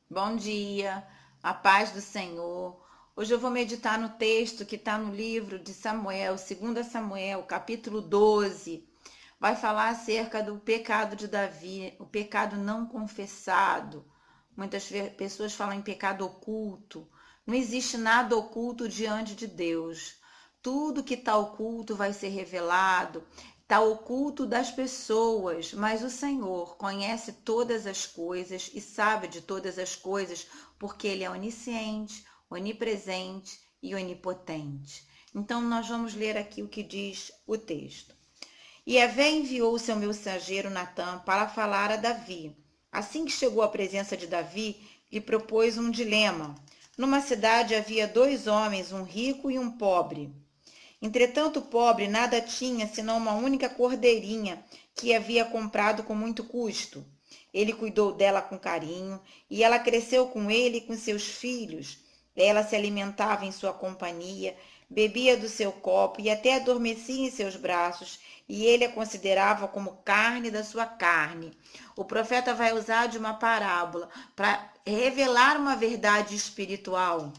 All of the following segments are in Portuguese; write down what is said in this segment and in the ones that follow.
Bom dia, a paz do Senhor. Hoje eu vou meditar no texto que está no livro de Samuel, 2 Samuel, capítulo 12. Vai falar acerca do pecado de Davi, o pecado não confessado. Muitas pessoas falam em pecado oculto. Não existe nada oculto diante de Deus. Tudo que está oculto vai ser revelado. Está oculto das pessoas, mas o Senhor conhece todas as coisas e sabe de todas as coisas, porque Ele é onisciente, onipresente e onipotente. Então, nós vamos ler aqui o que diz o texto. E Yahvé enviou seu mensageiro Natã para falar a Davi. Assim que chegou à presença de Davi, lhe propôs um dilema. Numa cidade havia dois homens, um rico e um pobre. Entretanto, o pobre nada tinha senão uma única cordeirinha que havia comprado com muito custo. Ele cuidou dela com carinho e ela cresceu com ele e com seus filhos. Ela se alimentava em sua companhia, bebia do seu copo e até adormecia em seus braços, e ele a considerava como carne da sua carne. O profeta vai usar de uma parábola para revelar uma verdade espiritual.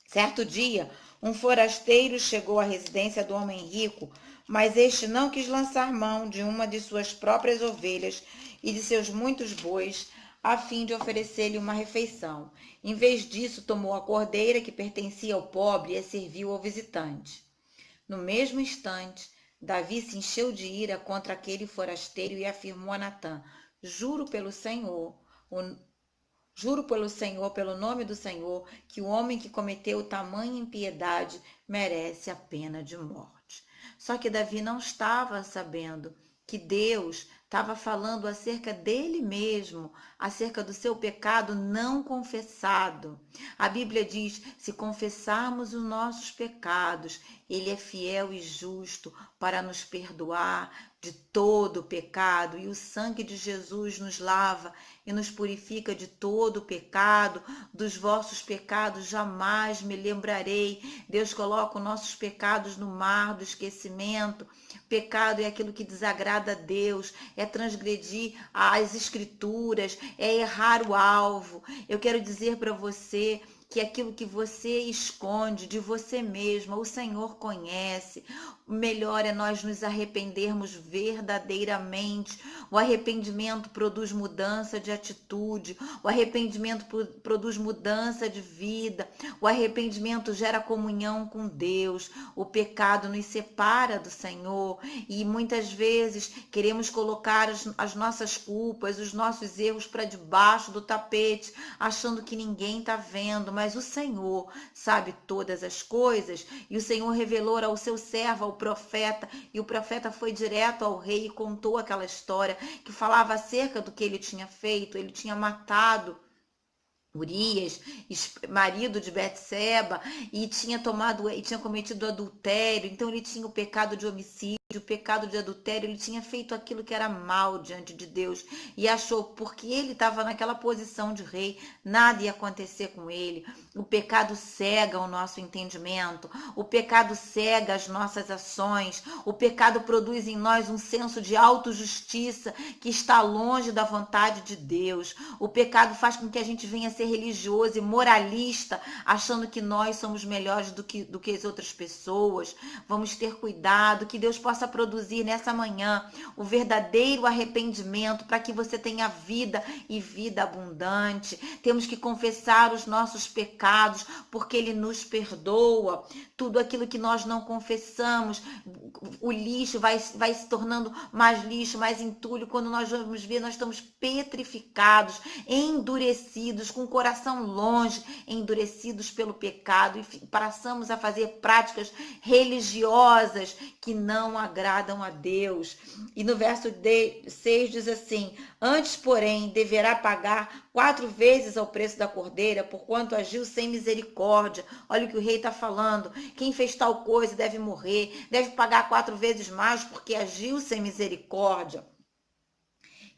Certo dia, um forasteiro chegou à residência do homem rico, mas este não quis lançar mão de uma de suas próprias ovelhas e de seus muitos bois, a fim de oferecer-lhe uma refeição. Em vez disso, tomou a cordeira que pertencia ao pobre e a serviu ao visitante. No mesmo instante, Davi se encheu de ira contra aquele forasteiro e afirmou a Natã: Juro pelo Senhor, Juro pelo Senhor, pelo nome do Senhor, que o homem que cometeu tamanha impiedade merece a pena de morte. Só que Davi não estava sabendo que Deus estava falando acerca dele mesmo, acerca do seu pecado não confessado. A Bíblia diz: se confessarmos os nossos pecados, Ele é fiel e justo para nos perdoar de todo o pecado, e o sangue de Jesus nos lava e nos purifica de todo o pecado. Dos vossos pecados jamais me lembrarei. Deus coloca os nossos pecados no mar do esquecimento. Pecado é aquilo que desagrada a Deus, é transgredir as escrituras, é errar o alvo. Eu quero dizer para você que aquilo que você esconde de você mesma, o Senhor conhece. O melhor é nós nos arrependermos verdadeiramente. O arrependimento produz mudança de atitude, o arrependimento produz mudança de vida, o arrependimento gera comunhão com Deus. O pecado nos separa do Senhor e muitas vezes queremos colocar as nossas culpas, os nossos erros para debaixo do tapete, achando que ninguém está vendo, mas o Senhor sabe todas as coisas, e o Senhor revelou ao seu servo, ao profeta, e o profeta foi direto ao rei e contou aquela história que falava acerca do que ele tinha feito. Ele tinha matado Urias, marido de Betseba, e tinha cometido adultério. Então ele tinha o pecado de homicídio, o pecado de adultério. Ele tinha feito aquilo que era mal diante de Deus e achou, porque ele estava naquela posição de rei, nada ia acontecer com ele. O pecado cega o nosso entendimento, o pecado cega as nossas ações, o pecado produz em nós um senso de autojustiça que está longe da vontade de Deus. O pecado faz com que a gente venha ser religioso e moralista, achando que nós somos melhores do que as outras pessoas. Vamos ter cuidado, que Deus possa produzir nessa manhã o verdadeiro arrependimento para que você tenha vida e vida abundante. Temos que confessar os nossos pecados, porque Ele nos perdoa. Tudo aquilo que nós não confessamos, o lixo vai se tornando mais lixo, mais entulho. Quando nós vamos ver, nós estamos petrificados, endurecidos, com o coração longe, endurecidos pelo pecado, e passamos a fazer práticas religiosas que não agradam a Deus. E no verso 6 diz assim: antes, porém, deverá pagar 4 vezes ao preço da cordeira, porquanto agiu sem misericórdia. Olha o que o rei está falando: quem fez tal coisa deve morrer, deve pagar 4 vezes mais, porque agiu sem misericórdia.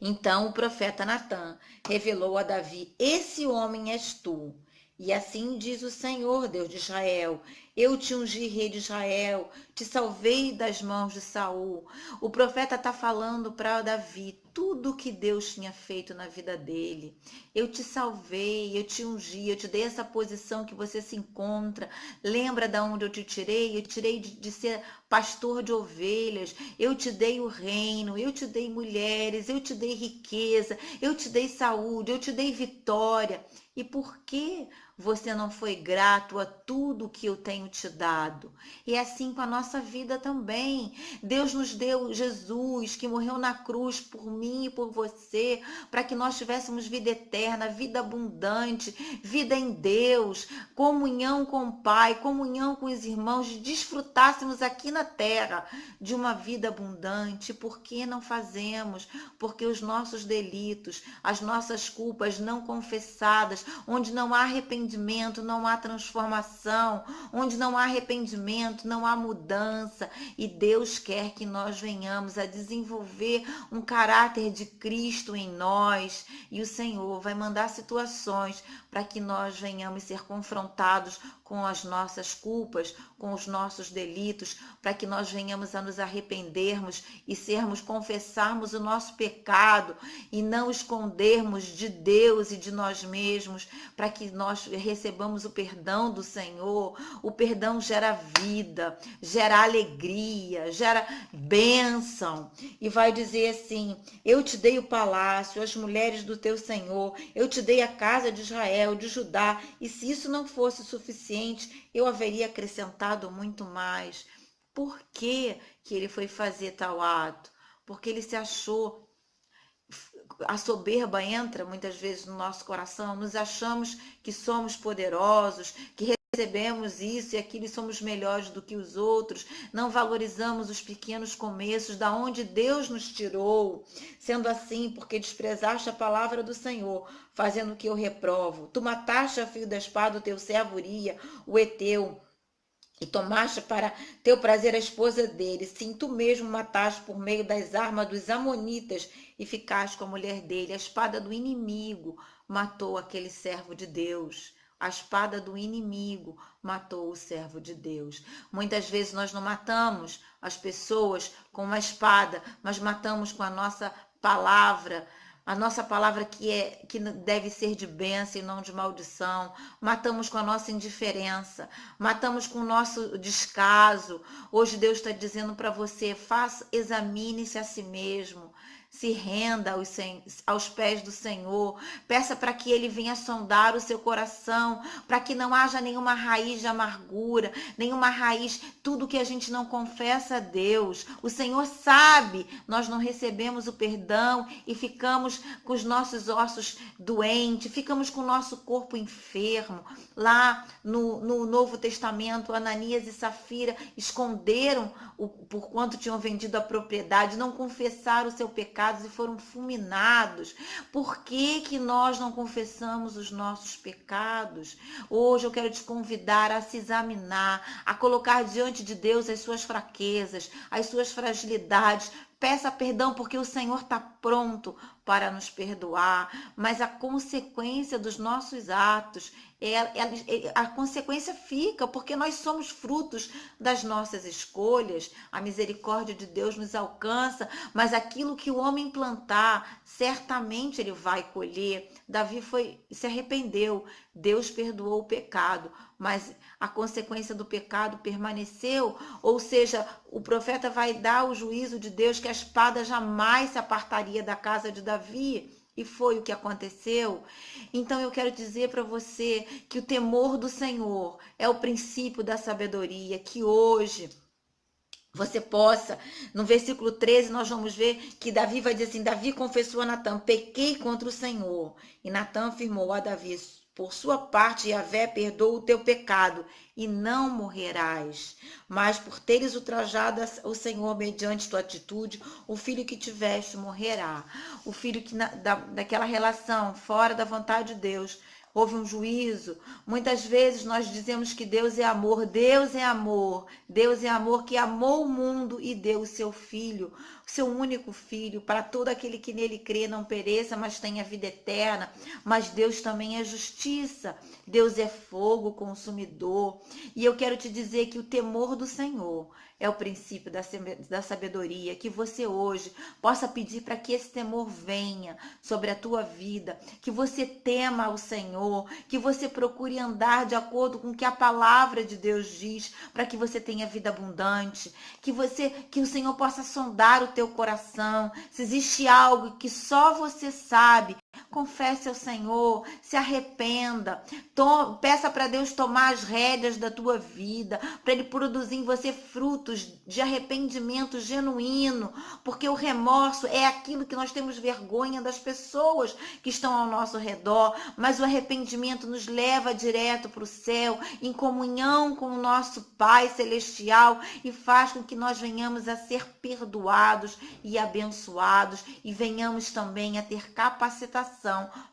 Então o profeta Natã revelou a Davi: esse homem és tu. E assim diz o Senhor, Deus de Israel: eu te ungi rei de Israel, te salvei das mãos de Saul. O profeta está falando para Davi: tudo que Deus tinha feito na vida dele. Eu te salvei, eu te ungi, eu te dei essa posição que você se encontra. Lembra de onde eu te tirei? Eu tirei de ser pastor de ovelhas. Eu te dei o reino, eu te dei mulheres, eu te dei riqueza, eu te dei saúde, eu te dei vitória. E por que você não foi grato a tudo que eu tenho te dado? E é assim com a nossa vida também. Deus nos deu Jesus, que morreu na cruz por mim e por você, para que nós tivéssemos vida eterna, vida abundante, vida em Deus, comunhão com o Pai, comunhão com os irmãos, desfrutássemos aqui na terra de uma vida abundante. Por que não fazemos? Porque os nossos delitos, as nossas culpas não confessadas, onde não há arrependimento, não há transformação, onde não há arrependimento, não há mudança. E Deus quer que nós venhamos a desenvolver um caráter de Cristo em nós. E o Senhor vai mandar situações para que nós venhamos ser confrontados com as nossas culpas, com os nossos delitos, para que nós venhamos a nos arrependermos e confessarmos o nosso pecado e não escondermos de Deus e de nós mesmos, para que nós recebamos o perdão do Senhor. O perdão gera vida, gera alegria, gera bênção. E vai dizer assim: eu te dei o palácio, as mulheres do teu Senhor, eu te dei a casa de Israel, de Judá, e se isso não fosse suficiente, eu haveria acrescentado muito mais. Por que ele foi fazer tal ato? Porque ele se achou. A soberba entra muitas vezes no nosso coração, nos achamos que somos poderosos, que recebemos isso e aquilo e somos melhores do que os outros, não valorizamos os pequenos começos, da onde Deus nos tirou. Sendo assim, porque desprezaste a palavra do Senhor, fazendo o que eu reprovo, tu mataste a fio da espada o teu servo Uria, o heteu, e tomaste para teu prazer a esposa dele. Sim, tu mesmo mataste por meio das armas dos amonitas e ficaste com a mulher dele. A espada do inimigo matou aquele servo de Deus. A espada do inimigo matou o servo de Deus. Muitas vezes nós não matamos as pessoas com uma espada, mas matamos com a nossa palavra. A nossa palavra que deve ser de bênção e não de maldição. Matamos com a nossa indiferença, matamos com o nosso descaso. Hoje Deus está dizendo para você: examine-se a si mesmo. Se renda aos pés do Senhor, peça para que Ele venha sondar o seu coração, para que não haja nenhuma raiz de amargura, nenhuma raiz, tudo que a gente não confessa a Deus. O Senhor sabe, nós não recebemos o perdão e ficamos com os nossos ossos doentes, ficamos com o nosso corpo enfermo. Lá no Novo Testamento, Ananias e Safira esconderam por quanto tinham vendido a propriedade, não confessaram o seu pecado e foram fulminados. Por que nós não confessamos os nossos pecados? Hoje eu quero te convidar a se examinar, a colocar diante de Deus as suas fraquezas, as suas fragilidades. Peça perdão, porque o Senhor está pronto para nos perdoar, mas a consequência dos nossos atos, a consequência fica, porque nós somos frutos das nossas escolhas. A misericórdia de Deus nos alcança, mas aquilo que o homem plantar, certamente ele vai colher. Davi se arrependeu, Deus perdoou o pecado, mas a consequência do pecado permaneceu, ou seja, o profeta vai dar o juízo de Deus, que a espada jamais se apartaria da casa de Davi, e foi o que aconteceu. Então eu quero dizer para você que o temor do Senhor é o princípio da sabedoria, que hoje você possa, no versículo 13, nós vamos ver que Davi vai dizer assim: Davi confessou a Natã: pequei contra o Senhor. E Natã afirmou a Davi: por sua parte, Yahvé perdoa o teu pecado e não morrerás. Mas por teres ultrajado o Senhor mediante tua atitude, o filho que tiveste morrerá. O filho que daquela relação fora da vontade de Deus, houve um juízo. Muitas vezes nós dizemos que Deus é amor. Deus é amor. Deus é amor, que amou o mundo e deu o seu filho, o seu único filho, para todo aquele que nele crê não pereça, mas tenha vida eterna. Mas Deus também é justiça. Deus é fogo consumidor. E eu quero te dizer que o temor do Senhor é o princípio da sabedoria. Que você hoje possa pedir para que esse temor venha sobre a tua vida, que você tema o Senhor, que você procure andar de acordo com o que a palavra de Deus diz, para que você tenha vida abundante, que o Senhor possa sondar o teu coração. Se existe algo que só você sabe, confesse ao Senhor, se arrependa, peça para Deus tomar as rédeas da tua vida, para Ele produzir em você frutos de arrependimento genuíno, porque o remorso é aquilo que nós temos vergonha das pessoas que estão ao nosso redor, mas o arrependimento nos leva direto para o céu, em comunhão com o nosso Pai Celestial, e faz com que nós venhamos a ser perdoados e abençoados, e venhamos também a ter capacitação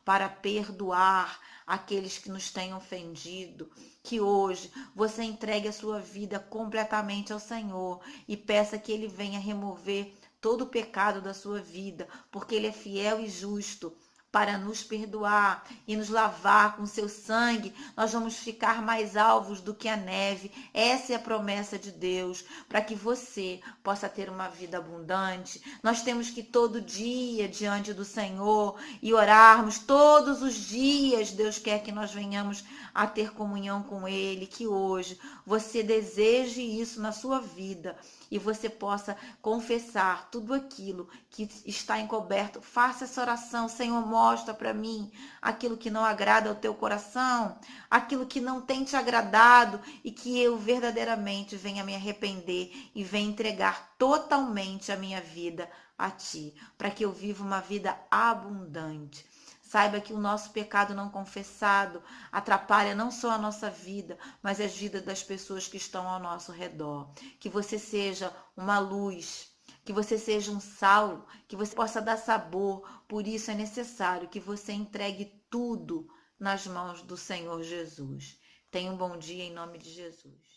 para perdoar aqueles que nos têm ofendido. Que hoje você entregue a sua vida completamente ao Senhor e peça que Ele venha remover todo o pecado da sua vida, porque Ele é fiel e justo para nos perdoar e nos lavar com seu sangue. Nós vamos ficar mais alvos do que a neve. Essa é a promessa de Deus, para que você possa ter uma vida abundante. Nós temos que todo dia diante do Senhor e orarmos todos os dias. Deus quer que nós venhamos a ter comunhão com Ele, que hoje você deseje isso na sua vida e você possa confessar tudo aquilo que está encoberto. Faça essa oração: Senhor, mostra para mim aquilo que não agrada ao teu coração, aquilo que não tem te agradado, e que eu verdadeiramente venha me arrepender e venha entregar totalmente a minha vida a ti, para que eu viva uma vida abundante. Saiba que o nosso pecado não confessado atrapalha não só a nossa vida, mas as vidas das pessoas que estão ao nosso redor. Que você seja uma luz, que você seja um sal, que você possa dar sabor. Por isso é necessário que você entregue tudo nas mãos do Senhor Jesus. Tenha um bom dia em nome de Jesus.